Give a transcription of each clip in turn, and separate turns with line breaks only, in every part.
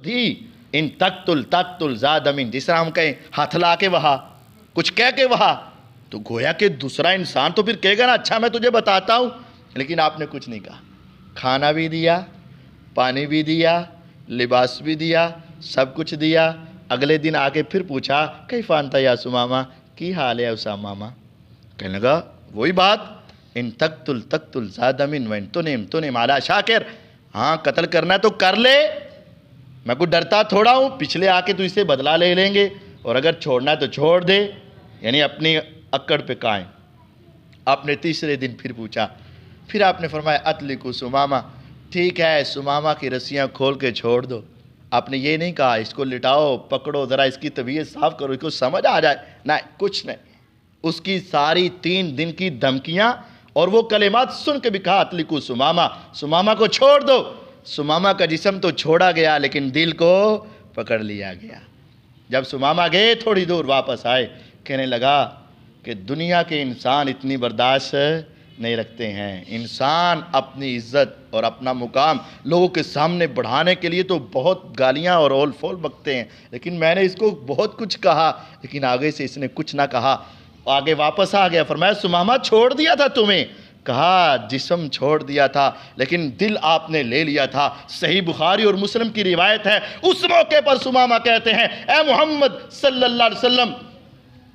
دی ان تقتل زاد من، جس طرح ہم کہیں ہاتھ لا کے وہا، کچھ کہہ کے وہا، تو گویا کہ دوسرا انسان تو پھر کہے گا نا اچھا میں تجھے بتاتا ہوں، لیکن آپ نے کچھ نہیں کہا، کھانا بھی دیا، پانی بھی دیا، لباس بھی دیا، سب کچھ دیا۔ اگلے دن آ کے پھر پوچھا کیف انت یا سمامہ، کی حال ہے اسامہ؟ کہنے لگا وہی بات، ان تقتل زاد من وان تنم علی شاکر، ہاں قتل کرنا ہے تو کر لے، میں کو ڈرتا تھوڑا ہوں، پچھلے آ کے تو اسے بدلہ لے لیں گے، اور اگر چھوڑنا ہے تو چھوڑ دے، یعنی اپنی اکڑ پہ قائم۔ آپ نے تیسرے دن پھر پوچھا، پھر آپ نے فرمایا اطلقوا سمامہ، ٹھیک ہے سمامہ کی رسیاں کھول کے چھوڑ دو۔ آپ نے یہ نہیں کہا اس کو لٹاؤ، پکڑو، ذرا اس کی طبیعت صاف کرو، اس کو سمجھ آ جائے، نہیں کچھ نہیں۔ اس کی ساری 3 دن کی دھمکیاں اور وہ کلمات سن کے بھی کہا اطلقوا سمامہ، سمامہ کو چھوڑ دو۔ سمامہ کا جسم تو چھوڑا گیا لیکن دل کو پکڑ لیا گیا۔ جب سمامہ گئے تھوڑی دور واپس آئے، کہنے لگا کہ دنیا کے انسان اتنی برداشت نہیں رکھتے ہیں، انسان اپنی عزت اور اپنا مقام لوگوں کے سامنے بڑھانے کے لیے تو بہت گالیاں اور اول فول بکتے ہیں، لیکن میں نے اس کو بہت کچھ کہا لیکن آگے سے اس نے کچھ نہ کہا۔ آگے واپس آ گیا، فرمایا سمامہ چھوڑ دیا تھا تمہیں؟ کہا جسم چھوڑ دیا تھا لیکن دل آپ نے لے لیا تھا۔ صحیح بخاری اور مسلم کی روایت ہے، اس موقع پر سمامہ کہتے ہیں اے محمد صلی اللہ علیہ وسلم،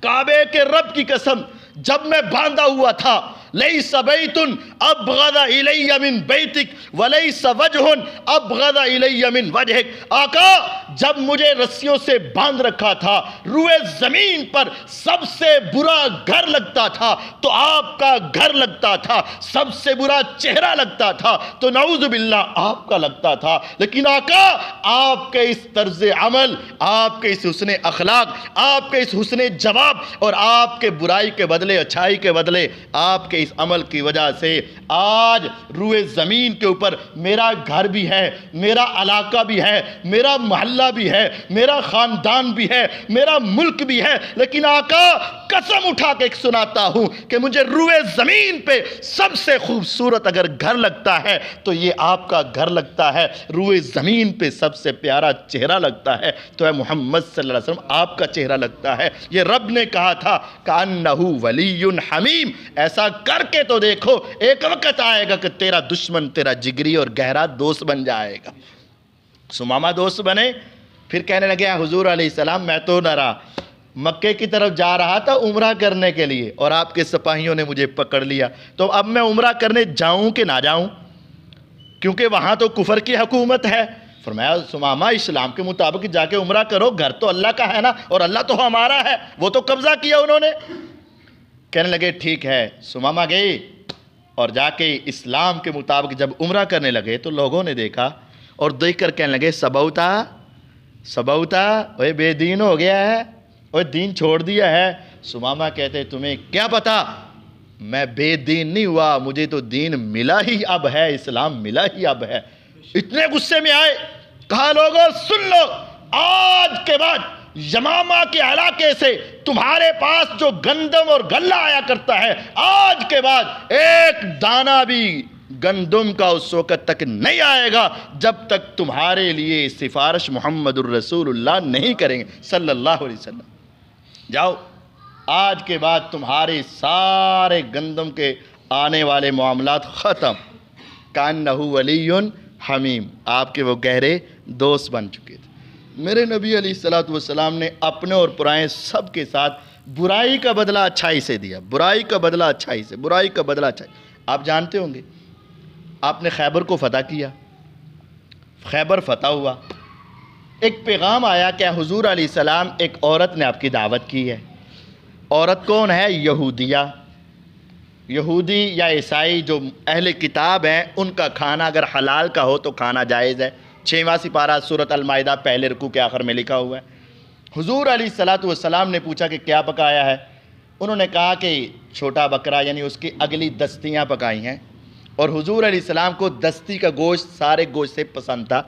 کعبے کے رب کی قسم، جب میں باندھا ہوا تھا لیس بیت ابغض الی من بیتک ولیس وجہ ابغض الی من وجہک، آقا جب مجھے رسیوں سے باندھ رکھا تھا، روئے زمین پر سب سے برا گھر لگتا تھا تو آپ کا گھر لگتا تھا، سب سے برا چہرہ لگتا تھا تو نعوذ باللہ آپ کا لگتا تھا، لیکن آقا آپ کے اس طرز عمل، آپ کے اس حسن اخلاق، آپ کے اس حسن جواب اور آپ کے برائی کے بدلے اچھائی کے بدلے آپ کے اس عمل کی وجہ سے آج روئے زمین کے اوپر میرا گھر بھی ہے، میرا علاقہ بھی ہے، میرا محلہ بھی ہے، میرا خاندان بھی ہے، میرا ملک بھی ہے، لیکن آقا قسم اٹھا کے سناتا ہوں کہ مجھے روئے زمین پہ سب سے خوبصورت اگر گھر لگتا ہے تو یہ آپ کا گھر لگتا ہے، روئے زمین پہ سب سے پیارا چہرہ لگتا ہے تو اے محمد صلی اللہ علیہ وسلم آپ کا چہرہ لگتا ہے۔ یہ رب نے کہا تھا کأنہ ولی حمیم، ایسا کر کے تو دیکھو ایک وقت آئے گا کہ تیرا دشمن تیرا جگری اور گہرا دوست بن جائے گا۔ سمامہ دوست بنے، پھر کہنے لگے حضور علیہ السلام میں تو نہ رہا، مکے کی طرف جا رہا تھا عمرہ کرنے کے لیے اور آپ کے سپاہیوں نے مجھے پکڑ لیا، تو اب میں عمرہ کرنے جاؤں کہ نہ جاؤں، کیونکہ وہاں تو کفر کی حکومت ہے۔ فرمایا سمامہ اسلام کے مطابق جا کے عمرہ کرو، گھر تو اللہ کا ہے نا، اور اللہ تو ہمارا ہے، وہ تو قبضہ کیا انہوں نے۔ کہنے لگے ٹھیک ہے، سمامہ گئے اور جا کے اسلام کے مطابق جب عمرہ کرنے لگے تو لوگوں نے دیکھا اور دیکھ کر کہنے لگے سبوتا اوے بے دین ہو گیا ہے، اوے دین چھوڑ دیا ہے۔ سمامہ کہتے تمہیں کیا پتا، میں بے دین نہیں ہوا، مجھے تو دین ملا ہی اب ہے، اسلام ملا ہی اب ہے۔ اتنے غصے میں آئے، کہا لوگوں سن لو، آج کے بعد یمامہ کے علاقے سے تمہارے پاس جو گندم اور غلہ آیا کرتا ہے، آج کے بعد ایک دانہ بھی گندم کا اس وقت تک نہیں آئے گا جب تک تمہارے لیے سفارش محمد الرسول اللہ نہیں کریں گے صلی اللہ علیہ وسلم۔ جاؤ آج کے بعد تمہارے سارے گندم کے آنے والے معاملات ختم۔ کأنہ ولی حمیم، آپ کے وہ گہرے دوست بن چکے تھے۔ میرے نبی علیہ السلام نے اپنے اور پرائے سب کے ساتھ برائی کا بدلہ اچھائی سے دیا، برائی کا بدلہ اچھائی سے، برائی کا بدلہ اچھائی۔ آپ جانتے ہوں گے آپ نے خیبر کو فتح کیا، خیبر فتح ہوا، ایک پیغام آیا کہ حضور علیہ السلام ایک عورت نے آپ کی دعوت کی ہے۔ عورت کون ہے؟ یہودیہ، یہودی یا عیسائی جو اہل کتاب ہیں ان کا کھانا اگر حلال کا ہو تو کھانا جائز ہے۔ 6واں سپارہ سورۃ المائدہ پہلے رکوع کے آخر میں لکھا ہوا ہے۔ حضور علیہ السلام نے پوچھا کہ کیا پکایا ہے؟ انہوں نے کہا کہ چھوٹا بکرا، یعنی اس کی اگلی دستیاں پکائی ہیں، اور حضور علیہ السلام کو دستی کا گوشت سارے گوشت سے پسند تھا۔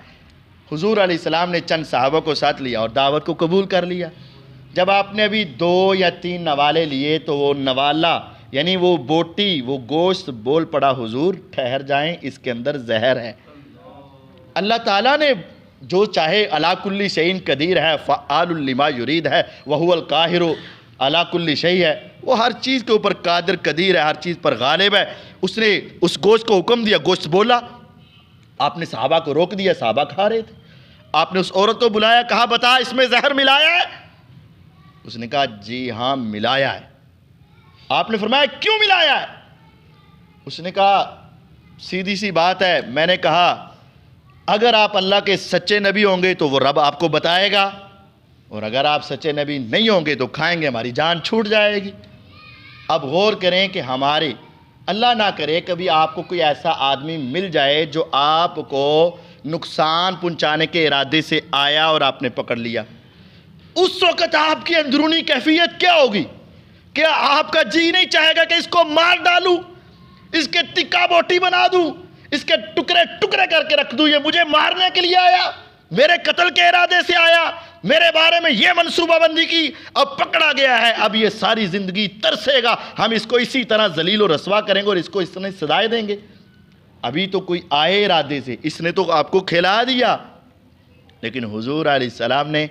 حضور علیہ السلام نے چند صحابہ کو ساتھ لیا اور دعوت کو قبول کر لیا۔ جب آپ نے ابھی 2 یا 3 نوالے لیے تو وہ نوالا یعنی وہ بوٹی، وہ گوشت بول پڑا حضور ٹھہر جائیں، اس کے اندر زہر ہے۔ اللہ تعالیٰ نے جو چاہے علی کل شیء قدیر ہے، فعال لما یرید ہے، وہو القاہر علی کل شیء ہے، وہ ہر چیز کے اوپر قادر قدیر ہے، ہر چیز پر غالب ہے۔ اس نے اس گوشت کو حکم دیا، گوشت بولا، آپ نے صحابہ کو روک دیا، صحابہ کھا رہے تھے۔ آپ نے اس عورت کو بلایا، کہا بتا اس میں زہر ملایا ہے؟ اس نے کہا جی ہاں ملایا ہے۔ آپ نے فرمایا کیوں ملایا ہے؟ اس نے کہا سیدھی سی بات ہے، میں نے کہا اگر آپ اللہ کے سچے نبی ہوں گے تو وہ رب آپ کو بتائے گا، اور اگر آپ سچے نبی نہیں ہوں گے تو کھائیں گے ہماری جان چھوٹ جائے گی۔ اب غور کریں کہ ہمارے، اللہ نہ کرے کبھی آپ کو کوئی ایسا آدمی مل جائے جو آپ کو نقصان پہنچانے کے ارادے سے آیا اور آپ نے پکڑ لیا، اس وقت آپ کی اندرونی کیفیت کیا ہوگی؟ کیا آپ کا جی نہیں چاہے گا کہ اس کو مار ڈالوں، اس کے ٹکا بوٹی بنا دوں، اس کے ٹکڑے ٹکڑے کر کے رکھ دوں، یہ مجھے مارنے کے لیے آیا، میرے قتل کے ارادے سے آیا، میرے بارے میں یہ منصوبہ بندی کی، اب پکڑا گیا ہے، اب یہ ساری زندگی ترسے گا، ہم اس کو اسی طرح ذلیل و رسوا کریں گے اور اس کو اس طرح سزائیں دیں گے۔ ابھی تو کوئی آئے ارادے سے، اس نے تو آپ کو کھلا دیا، لیکن حضور علیہ السلام نے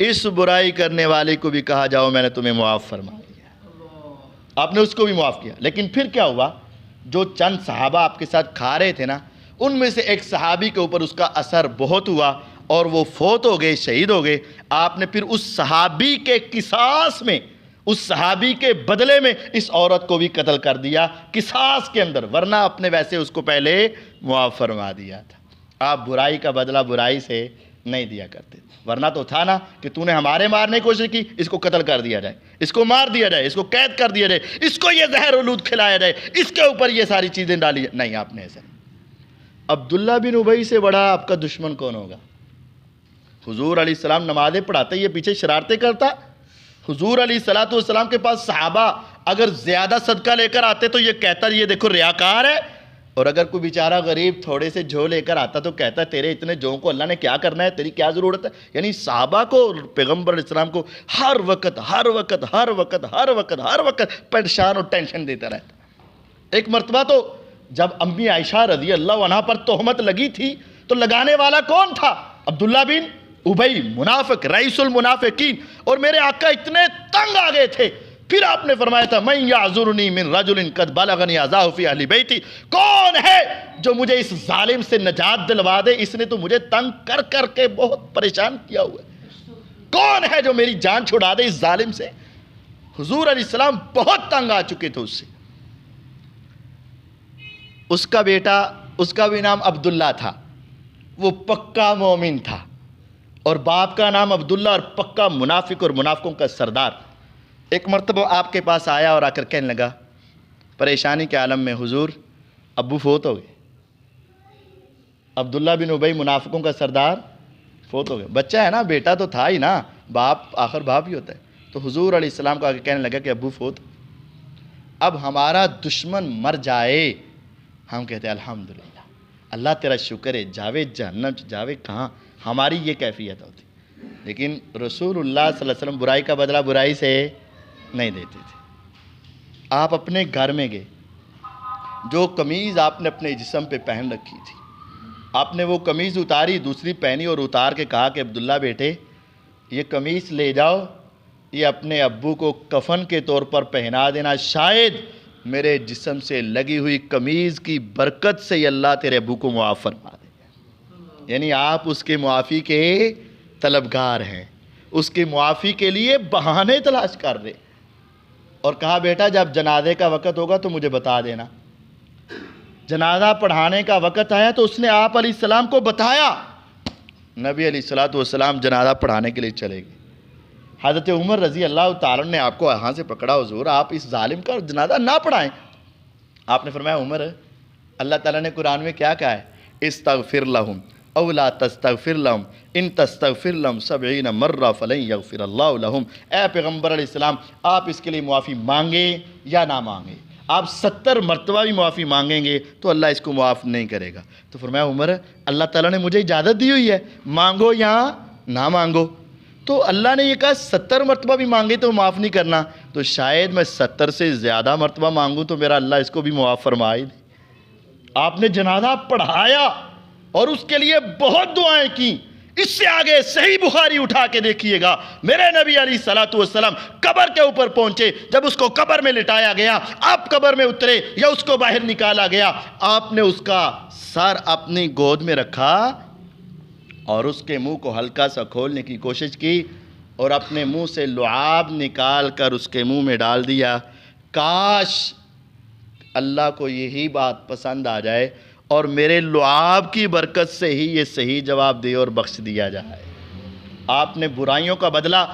اس برائی کرنے والے کو بھی کہا جاؤ میں نے تمہیں معاف فرما دیا، آپ نے اس کو بھی معاف کیا۔ لیکن پھر کیا ہوا؟ جو چند صحابہ آپ کے ساتھ کھا رہے تھے نا، ان میں سے ایک صحابی کے اوپر اس کا اثر بہت ہوا اور وہ فوت ہو گئے، شہید ہو گئے۔ آپ نے پھر اس صحابی کے قصاص میں، اس صحابی کے بدلے میں اس عورت کو بھی قتل کر دیا قصاص کے اندر، ورنہ اپنے ویسے اس کو پہلے معاف فرما دیا تھا۔ آپ برائی کا بدلہ برائی سے نہیں دیا کرتے، ورنہ تو تھا نا کہ تو نے ہمارے مارنے کی کوشش کی، اس کو قتل کر دیا جائے، اس کو مار دیا جائے، اس کو قید کر دیا جائے، اس کو یہ زہر آلود کھلایا جائے، اس کے اوپر یہ ساری چیزیں ڈالی جائے۔ نہیں، آپ نے ایسا نہیں۔ عبداللہ بن ابی سے بڑا آپ کا دشمن کون ہوگا؟ حضور علیہ السلام نمازیں پڑھاتے، یہ پیچھے شرارتیں کرتا۔ حضور علیہ السلام کے پاس صحابہ اگر زیادہ صدقہ لے کر آتے تو یہ کہتا یہ دیکھو ریاکار ہے، اور اگر کوئی بیچارہ غریب تھوڑے سے جو لے کر آتا تو کہتا تیرے اتنے جو کو اللہ نے کیا کرنا ہے، تیری کیا ضرورت ہے؟ یعنی صحابہ کو، پیغمبر علیہ السلام کو ہر وقت پریشان اور ٹینشن دیتا رہتا۔ ایک مرتبہ تو جب امی عائشہ رضی اللہ عنہا پر تہمت لگی تھی تو لگانے والا کون تھا؟ عبداللہ بن ابی، منافق، رئیس المنافقین، اور میرے آقا اتنے تنگ آ گئے تھے۔ پھر آپ نے فرمایا تھا من یعذرنی من رجل قد بلغنی اذاہ فی اہل بیتی، کون ہے جو مجھے اس ظالم سے نجات دلوا دے، اس نے تو مجھے تنگ کر کر کے بہت پریشان کیا ہوا ہے، کون ہے جو میری جان چھڑا دے اس ظالم سے؟ حضور علیہ السلام بہت تنگ آ چکے تھے اس سے۔ اس کا بیٹا، اس کا بھی نام عبداللہ تھا، وہ پکا مومن تھا، اور باپ کا نام عبداللہ اور پکا منافق اور منافقوں کا سردار۔ ایک مرتبہ آپ کے پاس آیا اور آ کر کہنے لگا پریشانی کے عالم میں حضور ابو فوت ہو گئے، عبداللہ بن ابی منافقوں کا سردار فوت ہو گئے، بچہ ہے نا، بیٹا تو تھا ہی نا، باپ آخر باپ ہی ہوتا ہے۔ تو حضور علیہ السلام کو آ کے کہنے لگا کہ ابو فوت، اب ہمارا دشمن مر جائے ہم کہتے ہیں الحمدللہ، اللہ تیرا شکر ہے، جاوے جہنم جاوے کہاں، ہماری یہ کیفیت ہوتی۔ لیکن رسول اللہ صلی اللہ علیہ وسلم برائی کا بدلہ برائی سے نہیں دیتے تھے۔ آپ اپنے گھر میں گئے، جو قمیض آپ نے اپنے جسم پہ پہن رکھی تھی، آپ نے وہ قمیض اتاری، دوسری پہنی اور اتار کے کہا کہ عبداللہ بیٹے یہ قمیض لے جاؤ، یہ اپنے ابو کو کفن کے طور پر پہنا دینا، شاید میرے جسم سے لگی ہوئی قمیض کی برکت سے یہ اللہ تیرے ابو کو معاف فرما دے۔ یعنی آپ اس کے معافی کے طلبگار ہیں، اس کی معافی کے لیے بہانے تلاش کر رہے، اور کہا بیٹا جب جنازے کا وقت ہوگا تو مجھے بتا دینا۔ جنازہ پڑھانے کا وقت آیا تو اس نے آپ علیہ السلام کو بتایا، نبی علیہ السلام جنازہ پڑھانے کے لیے چلے گئے۔ حضرت عمر رضی اللہ تعالیٰ نے آپ کو یہاں سے پکڑا، حضور آپ اس ظالم کا جنازہ نہ پڑھائیں۔ آپ نے فرمایا عمر اللہ تعالیٰ نے قرآن میں کیا کہا ہے، استغفر لہم او لا تستغفر لہم ان تستغفر لہم 70 مرہ فلن یغفر اللہ لہم۔ اے پیغمبر علیہ السلام آپ اس کے لیے معافی مانگیں یا نہ مانگیں، آپ 70 مرتبہ بھی معافی مانگیں گے تو اللہ اس کو معاف نہیں کرے گا۔ تو فرمایا عمر اللہ تعالیٰ نے مجھے اجازت دی ہوئی ہے، مانگو یا نہ مانگو۔ تو اللہ نے یہ کہا 70 مرتبہ بھی مانگے تو معاف نہیں کرنا، تو شاید میں 70 سے زیادہ مرتبہ مانگوں تو میرا اللہ اس کو بھی معاف فرمائے دے۔ آپ نے جنازہ پڑھایا اور اس کے لیے بہت دعائیں کی، اس سے آگے صحیح بخاری اٹھا کے دیکھیے گا، میرے نبی علیہ الصلوۃ والسلام قبر کے اوپر پہنچے، جب اس کو قبر میں لٹایا گیا، آپ قبر میں اترے یا اس کو باہر نکالا گیا، آپ نے اس کا سر اپنی گود میں رکھا اور اس کے منہ کو ہلکا سا کھولنے کی کوشش کی اور اپنے منہ سے لعاب نکال کر اس کے منہ میں ڈال دیا۔ کاش اللہ کو یہی بات پسند آ جائے اور میرے لعاب کی برکت سے ہی یہ صحیح جواب دے اور بخش دیا جائے۔ آپ نے برائیوں کا بدلہ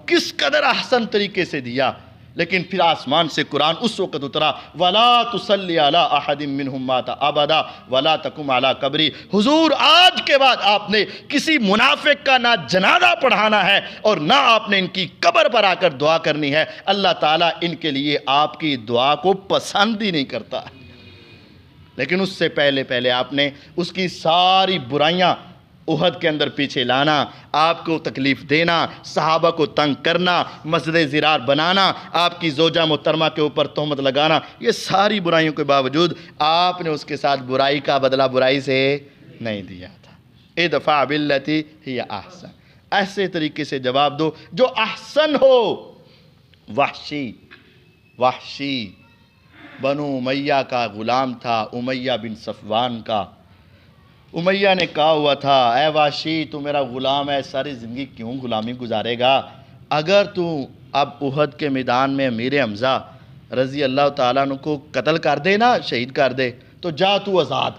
کس قدر احسن طریقے سے دیا، لیکن پھر آسمان سے قرآن اس وقت اترا، وَلَا تُصَلِّ عَلَىٰ أَحَدٍ مِّنْهُمْ مَاتَ أَبَدًا وَلَا تَقُمْ عَلَىٰ قَبْرِهِ۔ حضور آج کے بعد آپ نے کسی منافق کا نہ جنازہ پڑھانا ہے اور نہ آپ نے ان کی قبر پر آ کر دعا کرنی ہے۔ اللہ تعالیٰ ان کے لیے آپ کی دعا کو پسند ہی نہیں کرتا، لیکن اس سے پہلے آپ نے اس کی ساری برائیاں احد کے اندر پیچھے لانا، آپ کو تکلیف دینا، صحابہ کو تنگ کرنا، مسجد زرار بنانا، آپ کی زوجہ محترمہ کے اوپر تہمت لگانا، یہ ساری برائیوں کے باوجود آپ نے اس کے ساتھ برائی کا بدلہ برائی سے نہیں دیا تھا۔ ادفع باللتی ہی احسن، ایسے طریقے سے جواب دو جو احسن ہو۔ وحشی بنو امیہ کا غلام تھا، امیہ بن صفوان کا۔ امیہ نے کہا ہوا تھا، اے وحشی تو میرا غلام ہے، ساری زندگی کیوں غلامی گزارے گا؟ اگر تو اب احد کے میدان میں امیر حمزہ رضی اللہ تعالیٰ عنہ کو قتل کر دے نا، شہید کر دے، تو جا تو آزاد۔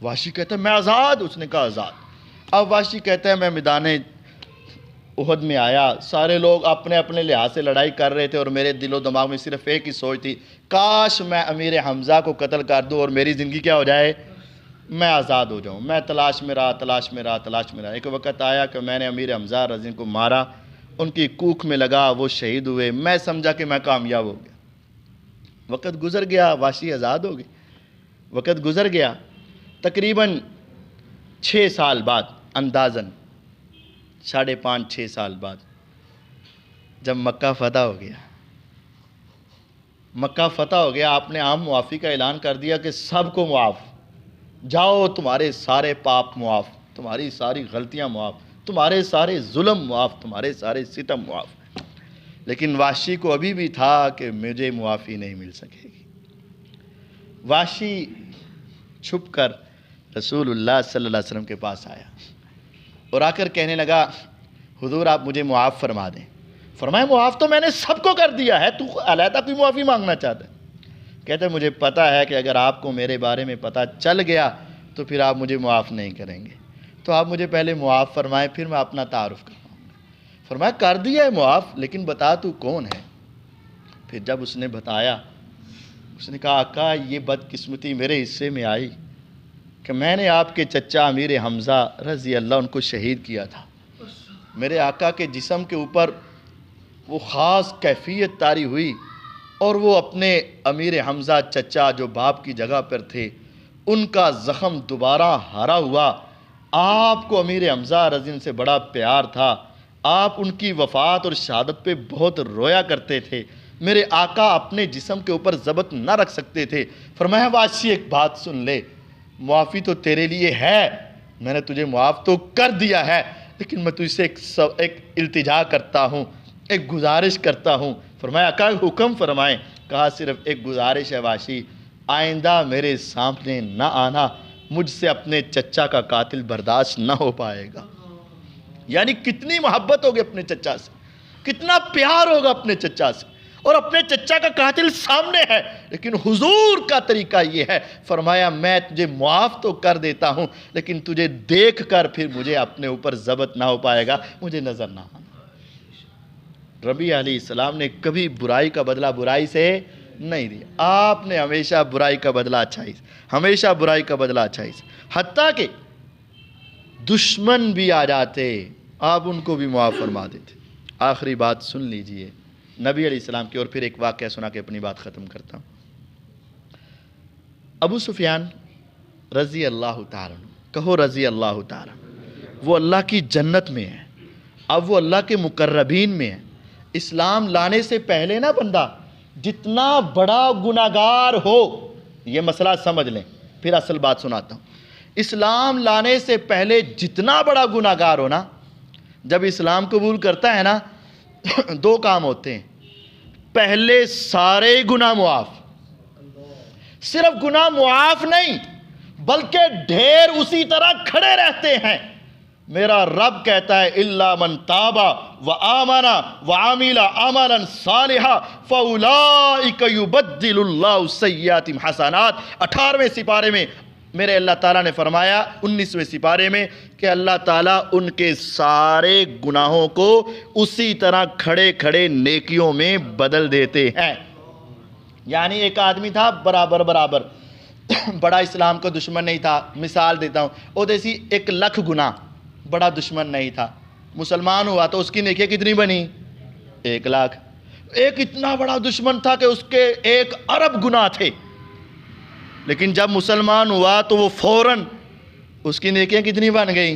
وحشی کہتا ہے میں آزاد؟ اس نے کہا آزاد۔ اب وحشی کہتا ہے میں میدان احد میں آیا، سارے لوگ اپنے اپنے لحاظ سے لڑائی کر رہے تھے اور میرے دل و دماغ میں صرف ایک ہی سوچ تھی، کاش میں امیر حمزہ کو قتل کر دوں اور میری زندگی کیا ہو جائے، میں آزاد ہو جاؤں۔ میں تلاش میں رہا۔ ایک وقت آیا کہ میں نے امیر حمزہ رضی اللہ کو مارا، ان کی کوکھ میں لگا، وہ شہید ہوئے، میں سمجھا کہ میں کامیاب ہو گیا۔ وقت گزر گیا، وحشی آزاد ہو گئی۔ وقت گزر گیا، تقریباً 6 سال بعد، اندازاً 5.5 6 سال بعد، جب مکہ فتح ہو گیا، آپ نے عام معافی کا اعلان کر دیا کہ سب کو معاف، جاؤ تمہارے سارے پاپ معاف، تمہاری ساری غلطیاں معاف، تمہارے سارے ظلم معاف، تمہارے سارے ستم معاف۔ لیکن وحشی کو ابھی بھی تھا کہ مجھے معافی نہیں مل سکے گی۔ وحشی چھپ کر رسول اللہ صلی اللہ علیہ وسلم کے پاس آیا اور آ کر کہنے لگا، حضور آپ مجھے معاف فرما دیں۔ فرمایا معاف تو میں نے سب کو کر دیا ہے، تو علیحدہ کوئی معافی مانگنا چاہتا ہے؟ کہتے ہیں مجھے پتہ ہے کہ اگر آپ کو میرے بارے میں پتہ چل گیا تو پھر آپ مجھے معاف نہیں کریں گے، تو آپ مجھے پہلے معاف فرمائیں، پھر میں اپنا تعارف کرواؤں گا۔ فرمایا کر دیا ہے معاف، لیکن بتا تو کون ہے؟ پھر جب اس نے بتایا، اس نے کہا آقا یہ بدقسمتی میرے حصے میں آئی کہ میں نے آپ کے چچا امیر حمزہ رضی اللہ ان کو شہید کیا تھا۔ میرے آقا کے جسم کے اوپر وہ خاص کیفیت طاری ہوئی اور وہ اپنے امیر حمزہ چچا جو باپ کی جگہ پر تھے، ان کا زخم دوبارہ ہرا ہوا۔ آپ کو امیر حمزہ رضی اللہ سے بڑا پیار تھا، آپ ان کی وفات اور شہادت پہ بہت رویا کرتے تھے۔ میرے آقا اپنے جسم کے اوپر ضبط نہ رکھ سکتے تھے۔ فرمایا وحشی ایک بات سن لے، معافی تو تیرے لیے ہے، میں نے تجھے معاف تو کر دیا ہے، لیکن میں تجھ سے ایک التجا کرتا ہوں، ایک گزارش کرتا ہوں۔ فرمایا آقا حکم فرمائیں۔ کہا صرف ایک گزارش ہے وحشی، آئندہ میرے سامنے نہ آنا، مجھ سے اپنے چچا کا قاتل برداشت نہ ہو پائے گا۔ یعنی کتنی محبت ہوگی اپنے چچا سے، کتنا پیار ہوگا اپنے چچا سے، اور اپنے چچا کا قاتل سامنے ہے، لیکن حضور کا طریقہ یہ ہے، فرمایا میں تجھے معاف تو کر دیتا ہوں، لیکن تجھے دیکھ کر پھر مجھے اپنے اوپر ضبط نہ ہو پائے گا، مجھے نظر نہ آنا۔ ربی علیہ السلام نے کبھی برائی کا بدلہ برائی سے نہیں دیا، آپ نے ہمیشہ برائی کا بدلہ اچھائی سے، ہمیشہ برائی کا بدلہ اچھائی سے، حتیٰ کہ دشمن بھی آ جاتے آپ ان کو بھی معاف فرما دیتے۔ آخری بات سن لیجئے نبی علیہ السلام کی، اور پھر ایک واقعہ سنا کے اپنی بات ختم کرتا ہوں۔ ابو سفیان رضی اللہ تعالیٰ عنہ، کہو رضی اللہ تعالیٰ، وہ اللہ کی جنت میں ہے، اب وہ اللہ کے مقربین میں ہے۔ اسلام لانے سے پہلے نا بندہ جتنا بڑا گناہگار ہو، یہ مسئلہ سمجھ لیں، پھر اصل بات سناتا ہوں، اسلام لانے سے پہلے جتنا بڑا گناہ گار ہو نا، جب اسلام قبول کرتا ہے نا دو کام ہوتے ہیں، پہلے سارے گناہ معاف، صرف گناہ معاف نہیں بلکہ ڈھیر اسی طرح کھڑے رہتے ہیں۔ میرا رب کہتا ہے الا من تاب وآمن وعمل عملا صالحا فاولئک یبدل اللہ سیئاتہم حسنات۔ 18ویں سپارے میں میرے اللہ تعالیٰ نے فرمایا 19ویں سپارے میں کہ اللہ تعالیٰ ان کے سارے گناہوں کو اسی طرح کھڑے کھڑے نیکیوں میں بدل دیتے ہیں۔ یعنی ایک آدمی تھا برابر بڑا اسلام کا دشمن نہیں تھا، مثال دیتا ہوں، او دیسی 1 لاکھ گناہ، بڑا دشمن نہیں تھا، مسلمان ہوا تو اس کی نیکیاں کتنی بنی؟ 1 لاکھ۔ ایک اتنا بڑا دشمن تھا کہ اس کے 1 ارب گناہ تھے، لیکن جب مسلمان ہوا تو وہ فوراً اس کی نیکیاں کتنی بن گئیں؟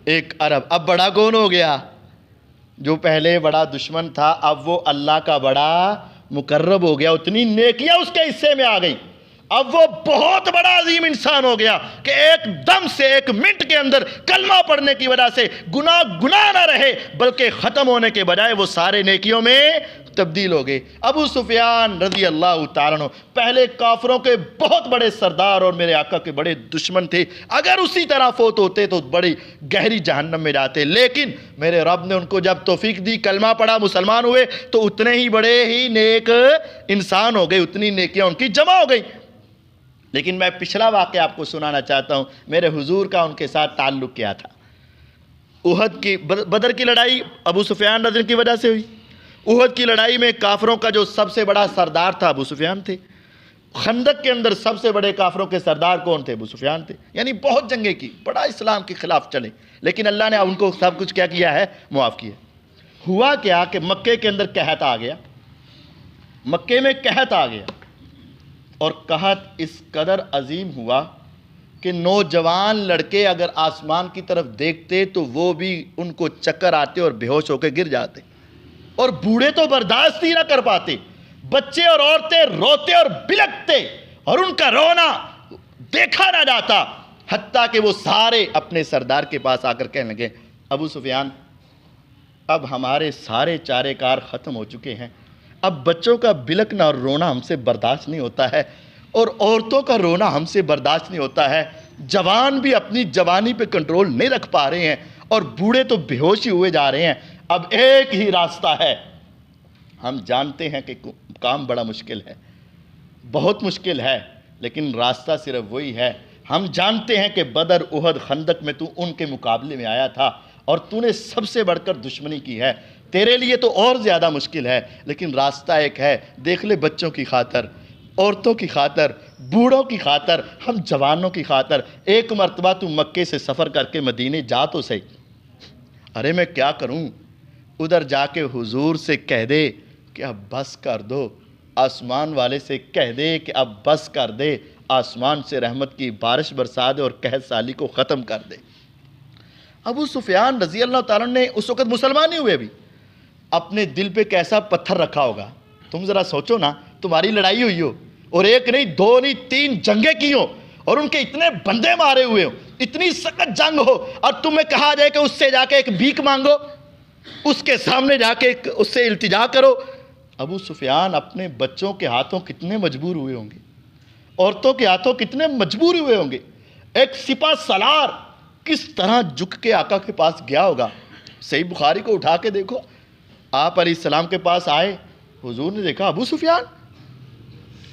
1 ارب۔ اب بڑا کون ہو گیا؟ جو پہلے بڑا دشمن تھا اب وہ اللہ کا بڑا مقرب ہو گیا، اتنی نیکیاں اس کے حصے میں آ گئی، اب وہ بہت بڑا عظیم انسان ہو گیا کہ ایک دم سے 1 منٹ کے اندر کلمہ پڑھنے کی وجہ سے گناہ نہ رہے بلکہ ختم ہونے کے بجائے وہ سارے نیکیوں میں تبدیل ہو گئے۔ ابو سفیان رضی اللہ تعالیٰ عنہ پہلے کافروں کے بہت بڑے سردار اور میرے آقا کے بڑے دشمن تھے، اگر اسی طرح فوت ہوتے تو بڑی گہری جہنم میں جاتے، لیکن میرے رب نے ان کو جب توفیق دی، کلمہ پڑھا، مسلمان ہوئے تو اتنے ہی بڑے ہی نیک انسان ہو گئے، اتنی نیکیاں ان کی جمع ہو گئی۔ لیکن میں پچھلا واقعہ آپ کو سنانا چاہتا ہوں، میرے حضور کا ان کے ساتھ تعلق کیا تھا۔ احد کی بدر کی لڑائی ابو سفیان رضی کی وجہ سے ہوئی۔ احد کی لڑائی میں کافروں کا جو سب سے بڑا سردار تھا ابو سفیان تھے۔ خندق کے اندر سب سے بڑے کافروں کے سردار کون تھے؟ ابو سفیان تھے۔ یعنی بہت جنگیں کی، بڑا اسلام کے خلاف چلے، لیکن اللہ نے ان کو سب کچھ کیا ہے؟ معاف کیا۔ ہوا کیا کہ مکے کے اندر قحط آ گیا، مکے میں قحط آ گیا، اور قحط اس قدر عظیم ہوا کہ نوجوان لڑکے اگر آسمان کی طرف دیکھتے تو وہ بھی ان کو چکر آتے اور بے ہوش ہو کے گر جاتے، اور بوڑھے تو برداشت ہی نہ کر پاتے، بچے اور عورتیں روتے اور بلکتے اور ان کا رونا دیکھا نہ جاتا، حتیٰ کہ وہ سارے اپنے سردار کے پاس آ کر کہنے لگے ابو سفیان اب ہمارے سارے چارے کار ختم ہو چکے ہیں، اب بچوں کا بلکنا اور رونا ہم سے برداشت نہیں ہوتا ہے، اور عورتوں کا رونا ہم سے برداشت نہیں ہوتا ہے، جوان بھی اپنی جوانی پہ کنٹرول نہیں رکھ پا رہے ہیں، اور بوڑھے تو بے ہوش ہی ہوئے جا رہے ہیں، اب ایک ہی راستہ ہے۔ ہم جانتے ہیں کہ کام بڑا مشکل ہے، بہت مشکل ہے، لیکن راستہ صرف وہی ہے۔ ہم جانتے ہیں کہ بدر، احد، خندق میں تو ان کے مقابلے میں آیا تھا اور تو نے سب سے بڑھ کر دشمنی کی ہے، تیرے لیے تو اور زیادہ مشکل ہے، لیکن راستہ ایک ہے۔ دیکھ لے، بچوں کی خاطر، عورتوں کی خاطر، بوڑھوں کی خاطر، ہم جوانوں کی خاطر ایک مرتبہ تو مکے سے سفر کر کے مدینے جا تو صحیح۔ ارے میں کیا کروں، ادھر جا کے حضور سے کہہ دے کہ اب بس کر دو، آسمان والے سے کہہ دے کہ اب بس کر دے، آسمان سے رحمت کی بارش برسا دے اور قحط سالی کو ختم کر دے۔ ابو سفیان رضی اللہ تعالیٰ نے اس وقت مسلمان نہیں ہوئے، ابھی اپنے دل پہ کیسا پتھر رکھا ہوگا۔ تم ذرا سوچو نا، تمہاری لڑائی ہوئی ہو اور 1 نہیں 2 نہیں 3 جنگیں کی ہوں اور ان کے اتنے بندے مارے ہوئے ہوں، اتنی سخت جنگ ہو، اور تمہیں کہا جائے کہ اس سے جا کے ایک بھیک مانگو، اس کے سامنے جا کے اس سے التجا کرو۔ ابو سفیان اپنے بچوں کے ہاتھوں کتنے مجبور ہوئے ہوں گے، عورتوں کے ہاتھوں کتنے مجبور ہوئے ہوں گے، ایک سپہ سالار کس طرح جھک کے آقا کے پاس گیا ہوگا۔ صحیح بخاری کو اٹھا کے دیکھو، آپ علیہ السلام کے پاس آئے، حضور نے دیکھا ابو سفیان،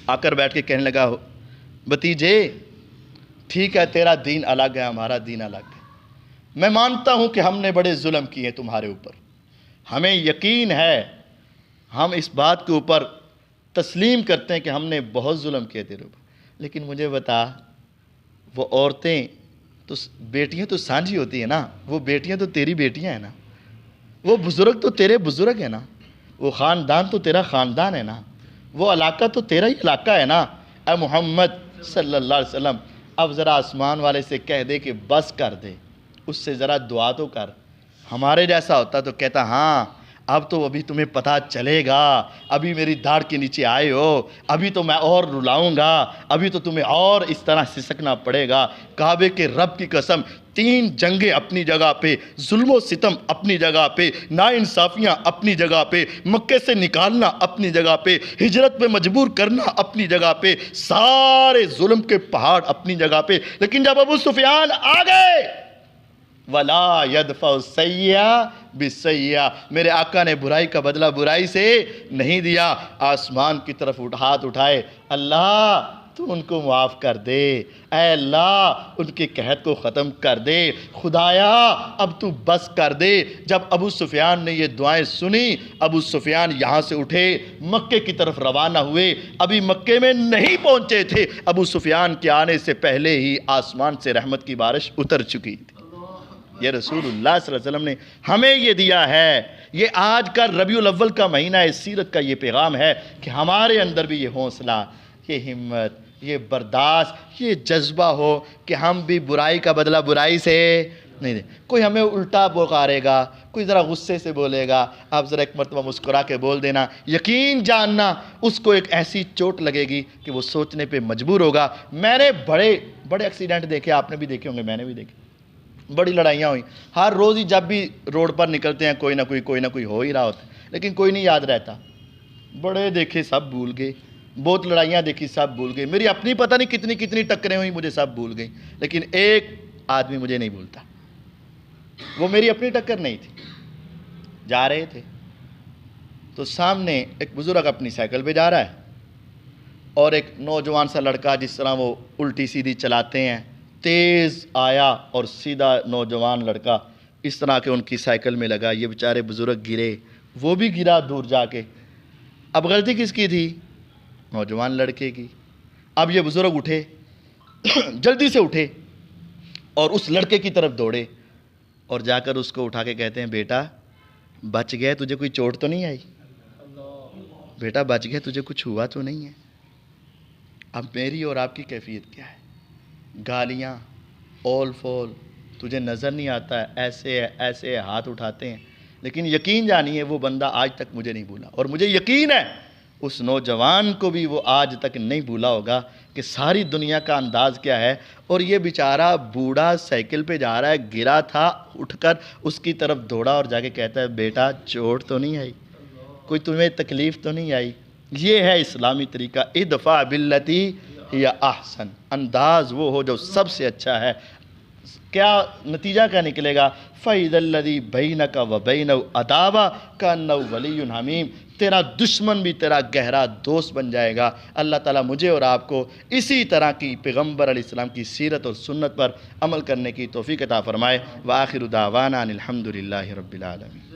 آ کر بیٹھ کے کہنے لگا بھتیجے ٹھیک ہے، تیرا دین الگ ہے، ہمارا دین الگ ہے، میں مانتا ہوں کہ ہم نے بڑے ظلم کیے تمہارے اوپر، ہمیں یقین ہے، ہم اس بات کے اوپر تسلیم کرتے ہیں کہ ہم نے بہت ظلم کیے تیرے اوپر، لیکن مجھے بتا، وہ عورتیں تو بیٹیاں تو سانجھی ہوتی ہیں نا، وہ بیٹیاں تو تیری بیٹیاں ہیں نا، وہ بزرگ تو تیرے بزرگ ہیں نا، وہ خاندان تو تیرا خاندان ہے نا، وہ علاقہ تو تیرا ہی علاقہ ہے نا۔ اے محمد صلی اللہ علیہ وسلم، اب ذرا آسمان والے سے کہہ دے کہ بس کر دے، اس سے ذرا دعا تو کر۔ ہمارے جیسا ہوتا تو کہتا ہاں اب تو ابھی تمہیں پتہ چلے گا، ابھی میری داڑھ کے نیچے آئے ہو، ابھی تو میں اور رلاؤں گا، ابھی تو تمہیں اور اس طرح سسکنا پڑے گا۔ کعبے کے رب کی قسم، 3 جنگیں اپنی جگہ پہ، ظلم و ستم اپنی جگہ پہ، ناانصافیاں اپنی جگہ پہ، مکے سے نکالنا اپنی جگہ پہ، ہجرت پہ مجبور کرنا اپنی جگہ پہ، سارے ظلم کے پہاڑ اپنی جگہ پہ، لیکن جب ابو سفیان آ گئے، وَلَا يَدْفَعُ السَّيِّئَةَ بِالسَّيِّئَةِ، میرے آقا نے برائی کا بدلہ برائی سے نہیں دیا۔ آسمان کی طرف ہاتھ اٹھائے، اللہ تو ان کو معاف کر دے، اے اللہ ان کے قحط کو ختم کر دے، خدایا اب تو بس کر دے۔ جب ابو سفیان نے یہ دعائیں سنی، ابو سفیان یہاں سے اٹھے، مکے کی طرف روانہ ہوئے۔ ابھی مکے میں نہیں پہنچے تھے، ابو سفیان کے آنے سے پہلے ہی آسمان سے رحمت کی بارش اتر چکی تھی۔ یہ رسول اللہ صلی اللہ علیہ وسلم نے ہمیں یہ دیا ہے۔ یہ آج کا ربیع الاول کا مہینہ ہے، سیرت کا یہ پیغام ہے کہ ہمارے اندر بھی یہ حوصلہ، یہ ہمت، یہ برداشت، یہ جذبہ ہو کہ ہم بھی برائی کا بدلہ برائی سے نہیں دیں۔ کوئی ہمیں الٹا پکارے گا، کوئی ذرا غصے سے بولے گا، آپ ذرا ایک مرتبہ مسکرا کے بول دینا، یقین جاننا اس کو ایک ایسی چوٹ لگے گی کہ وہ سوچنے پہ مجبور ہوگا۔ میں نے بڑے ایکسیڈنٹ دیکھے، آپ نے بھی دیکھے ہوں گے، میں نے بھی دیکھے، بڑی لڑائیاں ہوئیں۔ ہر روز ہی جب بھی روڈ پر نکلتے ہیں کوئی نہ کوئی ہو ہی رہا ہوتا ہے، لیکن کوئی نہیں یاد رہتا۔ بڑے دیکھے سب بھول گئے، بہت لڑائیاں دیکھی سب بھول گئے، میری اپنی پتہ نہیں کتنی ٹکریں ہوئیں، مجھے سب بھول گئیں، لیکن ایک آدمی مجھے نہیں بھولتا، وہ میری اپنی ٹکر نہیں تھی۔ جا رہے تھے تو سامنے ایک بزرگ اپنی سائیکل پہ جا رہا ہے، اور ایک نوجوان سا لڑکا جس طرح وہ الٹی سیدھی چلاتے ہیں، تیز آیا اور سیدھا نوجوان لڑکا اس طرح کہ ان کی سائیکل میں لگا۔ یہ بیچارے بزرگ گرے، وہ بھی گرا دور جا کے۔ اب غلطی کس کی تھی؟ نوجوان لڑکے کی۔ اب یہ بزرگ اٹھے، جلدی سے اٹھے اور اس لڑکے کی طرف دوڑے اور جا کر اس کو اٹھا کے کہتے ہیں، بیٹا بچ گئے، تجھے کوئی چوٹ تو نہیں آئی؟ بیٹا بچ گئے، تجھے کچھ ہوا تو نہیں ہے؟ اب میری اور آپ کی کیفیت کیا ہے؟ گالیاں، اول فول، تجھے نظر نہیں آتا ہے، ایسے ہاتھ اٹھاتے ہیں، لیکن یقین جانیے وہ بندہ آج تک مجھے نہیں بھولا، اور مجھے یقین ہے اس نوجوان کو بھی وہ آج تک نہیں بھولا ہوگا کہ ساری دنیا کا انداز کیا ہے۔ اور یہ بیچارہ بوڑھا سائیکل پہ جا رہا ہے، گرا تھا، اٹھ کر اس کی طرف دوڑا اور جا کے کہتا ہے، بیٹا چوٹ تو نہیں آئی؟ کوئی تمہیں تکلیف تو نہیں آئی؟ یہ ہے اسلامی طریقہ، ادفع باللتی ہی احسن، انداز وہ ہو جو سب سے اچھا ہے۔ کیا نتیجہ کیا نکلے گا؟ فَإِذَا الَّذِي بَيْنَكَ وَبَيْنَهُ عَدَاوَةٌ كَأَنَّهُ وَلِيٌّ حَمِيمٌ، تیرا دشمن بھی تیرا گہرا دوست بن جائے گا۔ اللہ تعالیٰ مجھے اور آپ کو اسی طرح کی پیغمبر علیہ السلام کی سیرت اور سنت پر عمل کرنے کی توفیق عطا فرمائے۔ وآخر دعوانا ان الحمد للہ رب العالمین۔